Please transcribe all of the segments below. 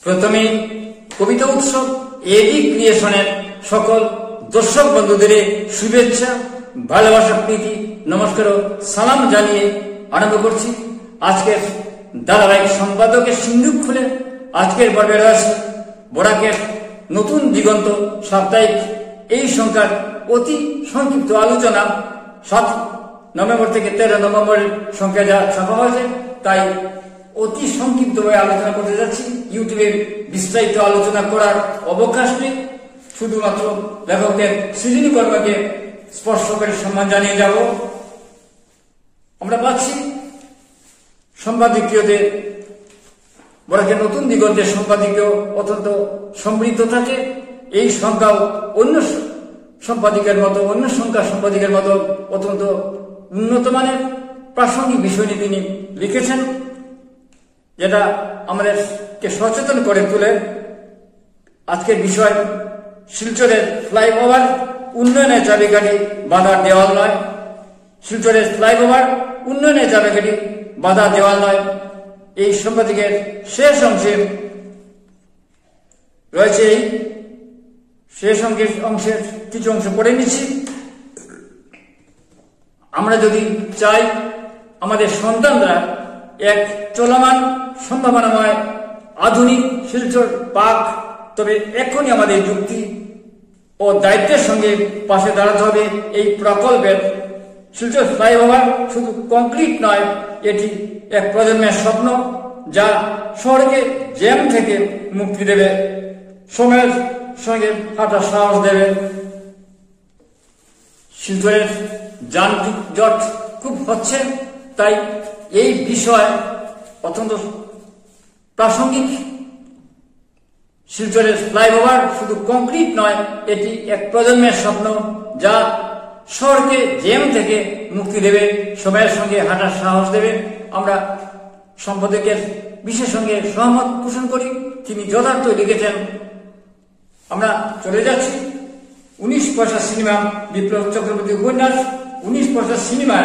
প্রথমে কবিতা উৎসব এবি ক্রিয়েশনের সকল দর্শক বন্ধুদের শুভেচ্ছা, ভালোবাসা, প্রীতি, নমস্কার ও সালাম জানিয়ে আরম্ভ করছি আজকের ধারাবাহিক সম্পাদকের সিন্ধুক খুলে। আজকের পর্বে রয়েছে বরাকের নতুন দিগন্ত সাপ্তাহিক এই সংখ্যার অতি সংক্ষিপ্ত আলোচনা। 7 নভেম্বর থেকে 13 নভেম্বরের সংখ্যা যা ছাপা হয়েছে তাই অতি সংক্ষিপ্তভাবে আলোচনা করতে যাচ্ছি। ইউটিউবে বিস্তারিত আলোচনা করার অবকাশ নেই, শুধুমাত্র লেখকের সৃজনী কর্মকে স্পর্শ করে সম্মান জানিয়ে যাব। আমরা পাচ্ছি সম্পাদকীয়তে বরাকের নতুন দিগন্তের সম্পাদকীয় অত্যন্ত সমৃদ্ধ থাকে। এই সংখ্যাও অন্য সম্পাদিকের মতো, অন্য সংখ্যা সম্পাদিকের মতো অত্যন্ত উন্নত মানের প্রাসঙ্গিক বিষয় নিয়ে তিনি লিখেছেন, যেটা আমাদেরকে সচেতন করে তোলে। আজকের বিষয় শিলচরের ফ্লাইওভার উন্নয়নের চাবিকাঠি বাধা দেওয়াল নয়। শিলচরের ফ্লাইওভার উন্নয়নের চাবিকাঠি বাধা দেওয়াল নয়। এই সম্পাদকের শেষ অংশে রয়েছে, এই শেষ অংশের কিছু অংশ পড়ে নিচ্ছি। আমরা যদি চাই আমাদের সন্তানরা এক চলমান সম্ভাবনাময় আধুনিক শিলচর পাক, তবে এখনই আমাদের যুক্তি ও দায়িত্বের সঙ্গে পাশে দাঁড়াতে হবে এই প্রকল্পের। শিলচর ফ্লাইওভার শুধু কংক্রিট নয়, এটি এক প্রজন্মের স্বপ্ন যা শহরকে জ্যাম থেকে মুক্তি দেবে, সময়ের সঙ্গে হাঁটার সাহস দেবে। শিলচরের যানজট খুব হচ্ছে, তাই এই বিষয় অত্যন্ত প্রাসঙ্গিক। শিলচরের ফ্লাইওভার শুধু কংক্রিট নয়, এটি এক প্রজন্মের স্বপ্ন যা শহরকে জ্যাম থেকে মুক্তি দেবে, সময়ের সঙ্গে হাঁটার সাহস দেবে। আমরা সম্পাদকের বিশেষ সঙ্গে সহমত পোষণ করি, তিনি যথার্থ লিখেছেন। আমরা চলে যাচ্ছি 19 পয়সা সিনেমা, বিপ্লব চক্রবর্তী উপন্যাস। 19 পয়সা সিনেমা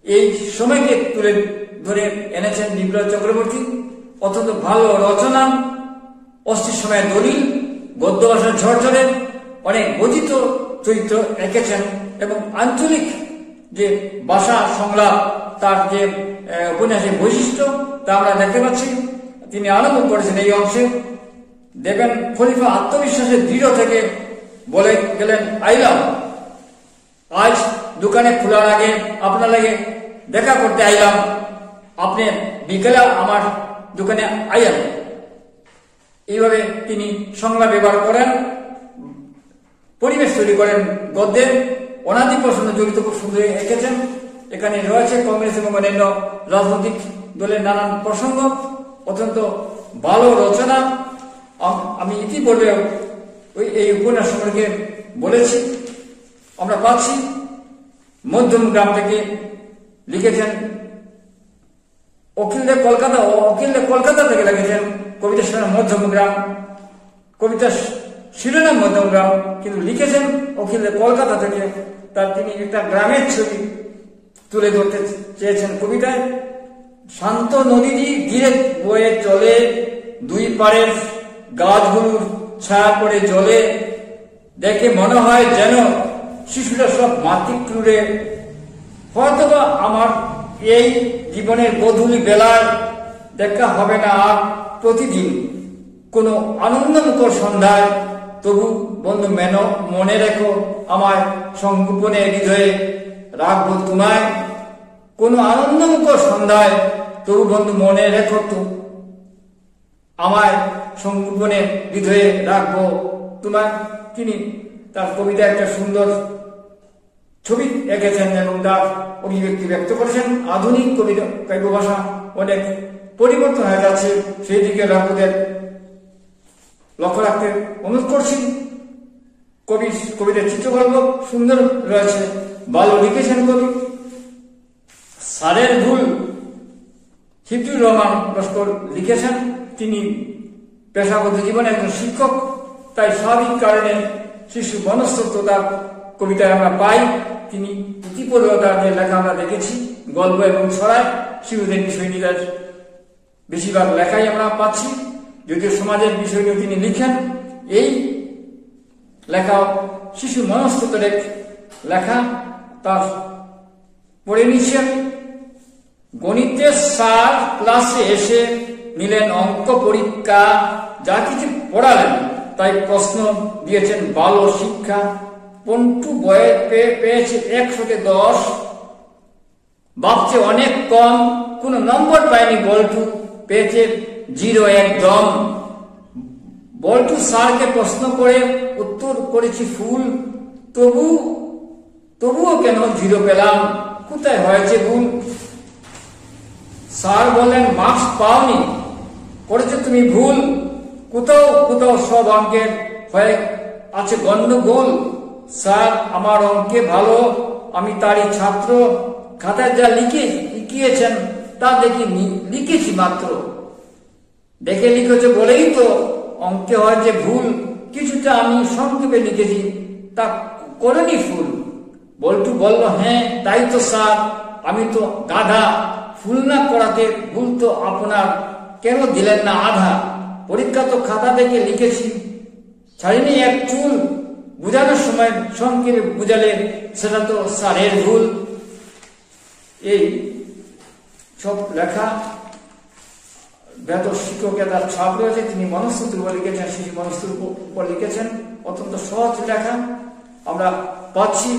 এই সময়কে তুলে ধরে এনেছেন বিপ্লব চক্রবর্তী। অত্যন্ত ভালো রচনা, অস্থির সময়ের দলিল, গদ্য ভাষার ঝরঝরে অনেক বর্ধিত চরিত্র এঁকেছেন এবং আঞ্চলিক যে ভাষা সংলাপ, তার যে উপন্যাসের বৈশিষ্ট্য তা আমরা দেখতে পাচ্ছি। তিনি আরম্ভ করেছেন এই অংশে, দেবেন খলিফা আত্মবিশ্বাসের দৃঢ় থেকে বলে গেলেন, আইলাম আজ দোকানে খোলার আগে আপনার লাগে দেখা করতে আইলাম, আপনি বিকেলে আমার দোকানে আইলেন। এইভাবে তিনি সংজ্ঞা ব্যবহার করেন, পরিবেশ তৈরি করেন গদ্যের। অনাদি প্রশ্ন জড়িত খুব সুন্দর এঁকেছেন। এখানে রয়েছে কংগ্রেস এবং অন্যান্য রাজনৈতিক দলের নানান প্রসঙ্গ, অত্যন্ত ভালো রচনা। আমি ইতিপূর্বে এই উপন্যাস সম্পর্কে বলেছি। আমরা পাচ্ছি মধ্যম গ্রাম থেকে লিখেছেন অখিল দে কলকাতা, অখিল দে কলকাতা থেকে লিখেছেন কবিতা শিরোনাম মধ্যম গ্রাম, কবিতা শিরোনাম মধ্যম গ্রাম, কিন্তু লিখেছেন অখিল দে কলকাতা থেকে। তার তিনি একটা গ্রামের ছবি তুলে ধরতে চেয়েছেন কবিতায়। শান্ত নদীটি ধীরে বয়ে চলে, দুই পাড়ের গাছগুলোর ছায়া পড়ে জলে, দেখে মনে হয় যেন শিশুরা সব মাতৃক্রুরে। হয়তোবা আমার এই জীবনের গধূলি বেলায় দেখা হবে না আর প্রতিদিন কোনো আনন্দমুখর সন্ধ্যায়, তবু বন্ধু মনে রেখো আমায় সংগোপনে হৃদয়ে রাখবো তোমায়। কোনো আনন্দমুখর সন্ধ্যায়, তবু বন্ধু মনে রেখো আমায় সংগোপনে হৃদয়ে রাখবো তোমায়। তিনি তার কবিতা একটা সুন্দর ছবি এঁকেছেন এবং তার অভিব্যক্তি ব্যক্ত করেছেন। আধুনিক কবিতা কাব্য ভাষা অনেক পরিবর্তন হয়ে যাচ্ছে, সেই দিকে লেখকদের লক্ষ্য রাখতে অনুরোধ করছি। কবিতার চিত্রকল্প সুন্দর রয়েছে, ভালো লিখেছেন কবি। সারের ভুল হিফজুর রহমান লস্কর লিখেছেন। তিনি পেশাগত জীবনে একজন শিক্ষক, তাই স্বাভাবিক কারণে শিশু মনস্তত্ত্বতা কবিতায় আমরা পাই। তিনি ইতিপূর্বে তার যে লেখা আমরা দেখেছি, গল্প এবং ছড়ায় শিশুদের বিষয় নিয়ে বেশিরভাগ লেখাই আমরা পাচ্ছি। যদিও সমাজের বিষয় নিয়ে তিনি লিখেন, এই লেখা শিশু মনস্তত্ত্বের লেখা তার পড়ে নিচ্ছেন। গণিতের স্যার ক্লাসে এসে নিলেন অঙ্ক পরীক্ষা, যা কিছু পড়ালেন তাই প্রশ্ন দিয়েছেন বাল শিক্ষা। পন্টু বয়ে পেয়েছে 100-10, ভাবছে অনেক কম, কোন নম্বর পায়নি। বল্টু পেয়েছে 0 একদম। বল্টু স্যারকে প্রশ্ন করে উত্তর করেছি ফুল, তবুও কেন 0 পেলাম, কোথায় হয়েছে ভুল? স্যার বললেন মার্কস পাওনি, করেছো তুমি ভুল, কোথাও সব অঙ্কের হয়ে আছে গন্ডগোল। স্যার আমার অঙ্কে ভালো, আমি তারই ছাত্র, খাতায় যা লিখিয়েছেন তা দেখি লিখেছি মাত্র। দেখে লিখেছে বলেই তো অঙ্কে হয়েছে ভুল, কিছুটা আমি সংক্ষেপে লিখেছি, তা করেনি ফুল। বল্টু বলল হ্যাঁ তাই তো স্যার, আমি তো গাধা, ফুল না করাতে ভুল তো আপনার, কেন দিলেন না আধা? পরীক্ষা তো খাতা দেখে লিখেছি, ছাড়িনি এক চুল, বুঝানোর সময় সংক্ষেপে বুঝালে সেটা তো স্যারের ভুল। এই সব লেখা বেতর শিক্ষকের তার ছাপ রয়েছে। তিনি মনস্তত্ত্বের উপর লিখেছেন, শিশু মনস্তত্ত্বের উপর লিখেছেন, অত্যন্ত সহজ লেখা আমরা পাচ্ছি।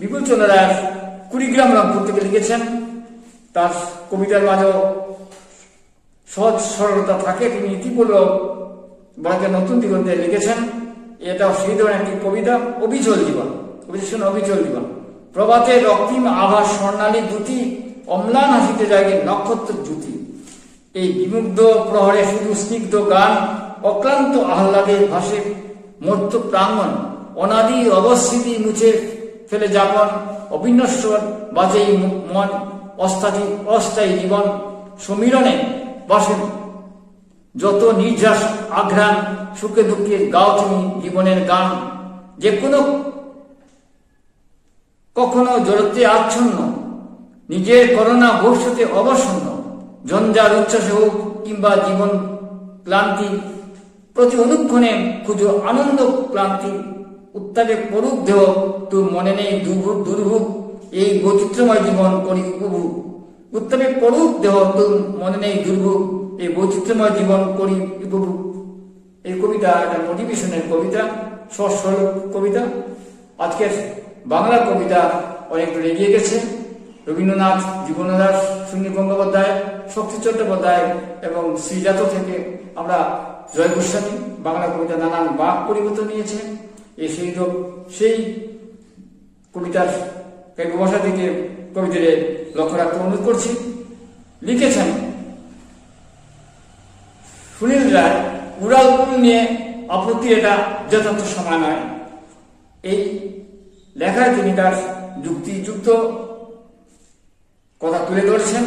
বিপুল চন্দ্র রায় কুড়িগ্রাম রংপুর থেকে লিখেছেন। তার কবিতার মাঝেও সহজ সরলতা থাকে। তিনি ইতিপূর্বেও বড়কে নতুন দিগন্তে লিখেছেন। এটাও সেই ধরনের একটি কবিতা। অবিচল জীবন, অবিচল জীবন। প্রভাতে রক্তিম আভা স্বর্ণালী দ্যুতি, অম্লান হাসিতে জাগে নক্ষত্র জ্যোতি। এই বিমুগ্ধ প্রহরে শুধু স্নিগ্ধ গান, অক্লান্ত আহ্লাদে ভাসে মর্ত্য প্রাঙ্গণ। অনাদি অবস্থিতি মুছে ফেলে যাপন, অবিনশ্বর বাজেই মন, অস্থায়ী জীবন। সমীরণে বসেন যত নির্যাস আঘ্রাণ, সুখে দুঃখে গাও তুমি জীবনের গান। যে কখনো জড়তে আচ্ছন্ন, নিজের করোনা ভবিষ্যতে অবসন্ন। ঝঞ্ঝার উচ্ছ্বাসে হোক কিংবা জীবন ক্লান্তি, প্রতি অনুক্ষণে খুঁজো আনন্দ ক্লান্তি। উত্তাপে পড়ুক দেহ তোর মনে নেই দুর্ভোগ, এই বৈচিত্র্যময় জীবন করি উপভোগ। উত্তাপে পড়ুক দেহ তোর মনে নেই দুর্ভোগ, এই বৈচিত্র্যময় জীবন করি উপভোগ। এই কবিতা একটা মোটিভেশনের কবিতা, সহজ সরল কবিতা। আজকের বাংলা কবিতা অনেকটা এগিয়ে গেছে। রবীন্দ্রনাথ, জীবনানন্দ, সুনীল গঙ্গোপাধ্যায়, শক্তি চট্টোপাধ্যায় এবং শ্রীজাত থেকে আমরা জয় গোস্বামী, বাংলা কবিতা নানান বাক পরিবর্তন নিয়েছে। সেই কবিতার ভাষা থেকে কবিতারে লক্ষ্য রাখতে অনুরোধ করছি। লিখেছেন সুনীল রায়, উড়ালপুল নিয়ে আপত্তি এটা যথার্থ সময় নয়। এই লেখায় তিনি তার যুক্তিযুক্ত কথা তুলে ধরছেন।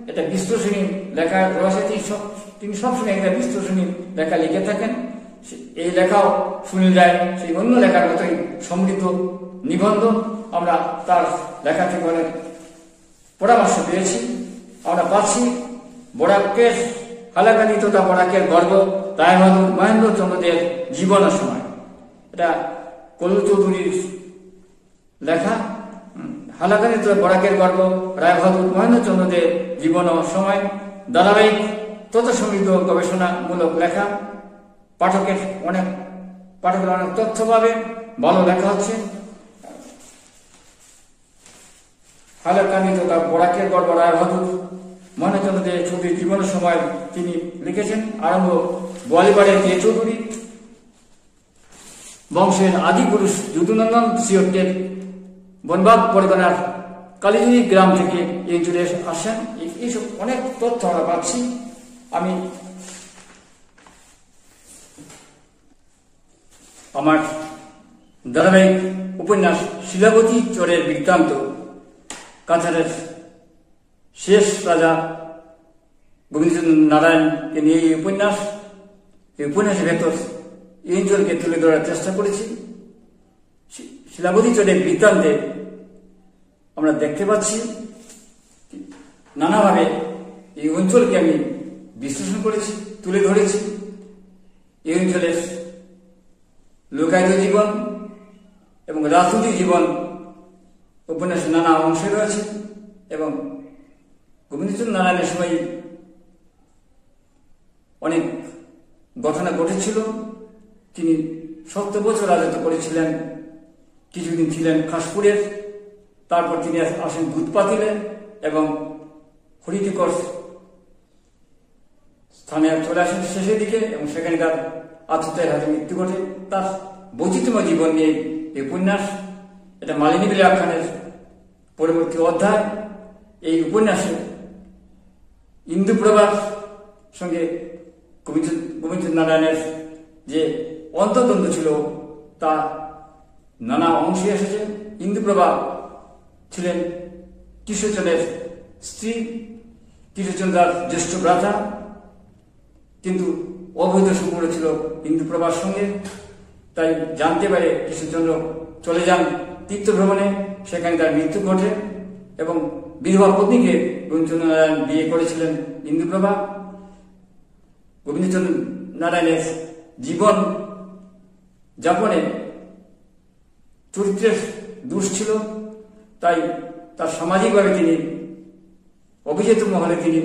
এটা বিশ্লেষণী লেখার প্রবাসে তিনি সবসময় একটা বিশ্লেষণী লেখা লিখে থাকেন। এই লেখাও সুনীল রায় সেই অন্য লেখার মতোই সমৃদ্ধ নিবন্ধ। আমরা তার লেখা থেকে অনেক পরামর্শ পেয়েছি। আমরা পাচ্ছি বরাকের হালাকানি তথা বরাকের গর্ব, রায়বাহাদুর মহেন্দ্রচন্দ্রদের জীবন সময়। এটা কল্লু চৌধুরীর লেখা। হালাকানি তথা বরাকের গর্ব, রায়বাহাদুর মহেন্দ্রচন্দ্রদের জীবন সময় ধারাবাহিক তথ্য সমৃদ্ধ গবেষণামূলক লেখা। পাঠকের অনেক তথ্য পাবে, ভালো লেখা হচ্ছে। হালাকানি তথা বরাকের গর্ব, রায়বাহাদুর মহেন্দ্রচন্দ্রদের চৌধুরীর জীবনের সময় তিনি লিখেছেন। আরম্ভ গোয়ালিবাড়ের কে চৌধুরী বংশের আদি পুরুষ যদুনন্দন সিয়টের বনবাগ পরগনার কালীজুরি গ্রাম থেকে এই অঞ্চলে আসেন। এইসব অনেক তথ্য আমরা পাচ্ছি। আমি আমার ধারাবাহিক উপন্যাস শিলাবতী চরের বৃত্তান্ত, কাছাড়ের শেষ রাজা গোবিন্দচন্দ্র নারায়ণকে নিয়ে এই উপন্যাসের ভেতর এই অঞ্চলকে তুলে ধরার চেষ্টা করেছি। শিলাবতী চরের বৃত্তান্তে আমরা দেখতে পাচ্ছি নানাভাবে এই অঞ্চলকে আমি বিশ্লেষণ করেছি, তুলে ধরেছি। এই অঞ্চলের লোকায়ত জীবন এবং রাজনৈতিক জীবন উপন্যাসের নানা অংশে রয়েছে এবং গোবিন্দচন্দ্র নারায়ণের সময় অনেক ঘটনা ঘটেছিল। তিনি 70 বছর রাজত্ব করেছিলেন, কিছুদিন ছিলেন খাসপুরের, তারপর তিনি আসেন দুধপাতিলে এবং হরিতিকর স্থানে চলে আসেন শেষের দিকে এবং সেখানে তার আত্মহত্যার হাতে মৃত্যু ঘটে। তার বৈচিত্র্যময় জীবন নিয়ে এই উপন্যাস। এটা মালিনী বিলে আখ্যানের পরবর্তী অধ্যায়। এই উপন্যাসে ইন্দুপ্রভার সঙ্গে গোবিন্দচন্দ্র নারায়ণের যে অন্তর্দ্বন্দ্ব ছিল তা নানা অংশে এসেছে। ইন্দুপ্রভা ছিলেন কৃষ্ণচন্দ্রের স্ত্রী, কৃষ্ণচন্দ্রার জ্যেষ্ঠ ভ্রাতা, কিন্তু অবৈধ সম্পর্ক ছিল ইন্দুপ্রভার সঙ্গে। তাই জানতে পারে কৃষ্ণচন্দ্র চলে যান তীর্থ ভ্রমণে, সেখানে তার মৃত্যু ঘটে এবং বিধবা পত্নীকে গোবিন্দচন্দ্র নারায়ণ বিয়ে করেছিলেন ইন্দুপ্রভা। গোবিন্দচন্দ্র নারায়ণের জীবন যাপনে চরিত্রের দোষ ছিল, তাই তার সামাজিকভাবে তিনি অভিজাত মহলে তিনি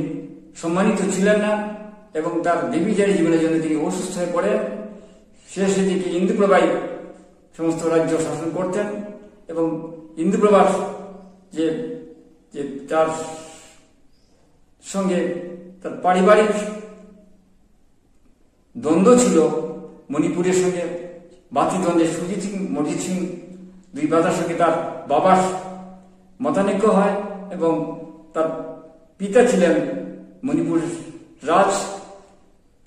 সম্মানিত ছিলেন না এবং তার দেবীচারী জীবনের জন্য তিনি অসুস্থ হয়ে পড়েন। শেষে দিকে ইন্দুপ্রভাই সমস্ত রাজ্য শাসন করতেন এবং ইন্দুপ্রভার যে তার সঙ্গে তার পারিবারিক দ্বন্দ্ব ছিল মণিপুরের সঙ্গে, বাতি দ্বন্দ্বে সুজিত সিং মরজিৎ সিং দুই বাধার সঙ্গে তার বাবার মতানৈক্য হয় এবং তার পিতা ছিলেন মণিপুর রাজ,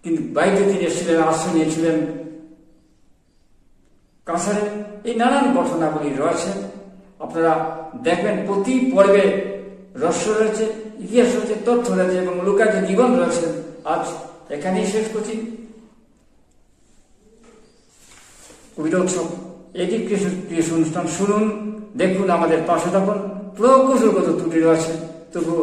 কিন্তু বাইরে তিনি এসেছিলেন, আশ্রয় নিয়েছিলেন কাছাড়ে। এই নানান ঘটনাগুলি রয়েছে, আপনারা দেখবেন প্রতি পর্বে রহস্য রয়েছে, ইতিহাস রয়েছে, তথ্য রয়েছে এবং লোকায়ত জীবন রয়েছে। আজ এখানেই শেষ করছি। কবিতা উৎসব এটি কৃষি অনুষ্ঠান শুনুন, দেখুন, আমাদের পাশে থাকুন। প্রকৌশলগত ত্রুটি রয়েছে, তবু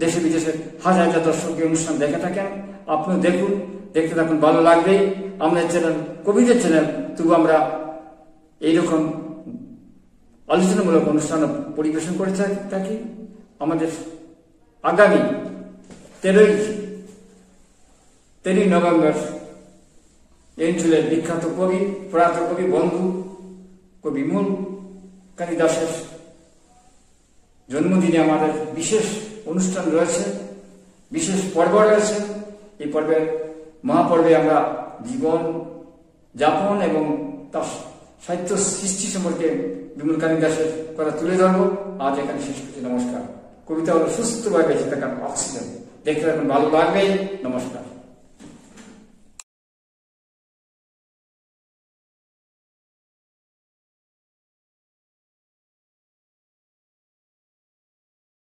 দেশে বিদেশে হাজার হাজার দর্শক অনুষ্ঠান দেখে থাকেন। আপনিও দেখুন, দেখতে থাকুন, ভালো লাগবেই। আমাদের চ্যানেল কবিদের চ্যানেল, তবু আমরা এইরকম আলোচনামূলক অনুষ্ঠান পরিবেশন করে থাকি। আমাদের আগামী 13 নভেম্বর এই অঞ্চলের বিখ্যাত কবি, প্রয়াত কবি বন্ধু কবি মূল কালিদাসের জন্মদিনে আমাদের বিশেষ অনুষ্ঠান রয়েছে, বিশেষ পর্ব রয়েছে। এই পর্বের মহাপর্বে আমরা জীবন যাপন এবং তার সাহিত্য সৃষ্টি সম্পর্কে বিমল কালিদাসের কথা তুলে ধরবো। আজ এখানে শেষ করছি। নমস্কার। কবিতা হলো সুস্থভাবে বেঁচে থাকার অক্সিজেন। দেখতে থাকুন, ভালো লাগবেই। নমস্কার।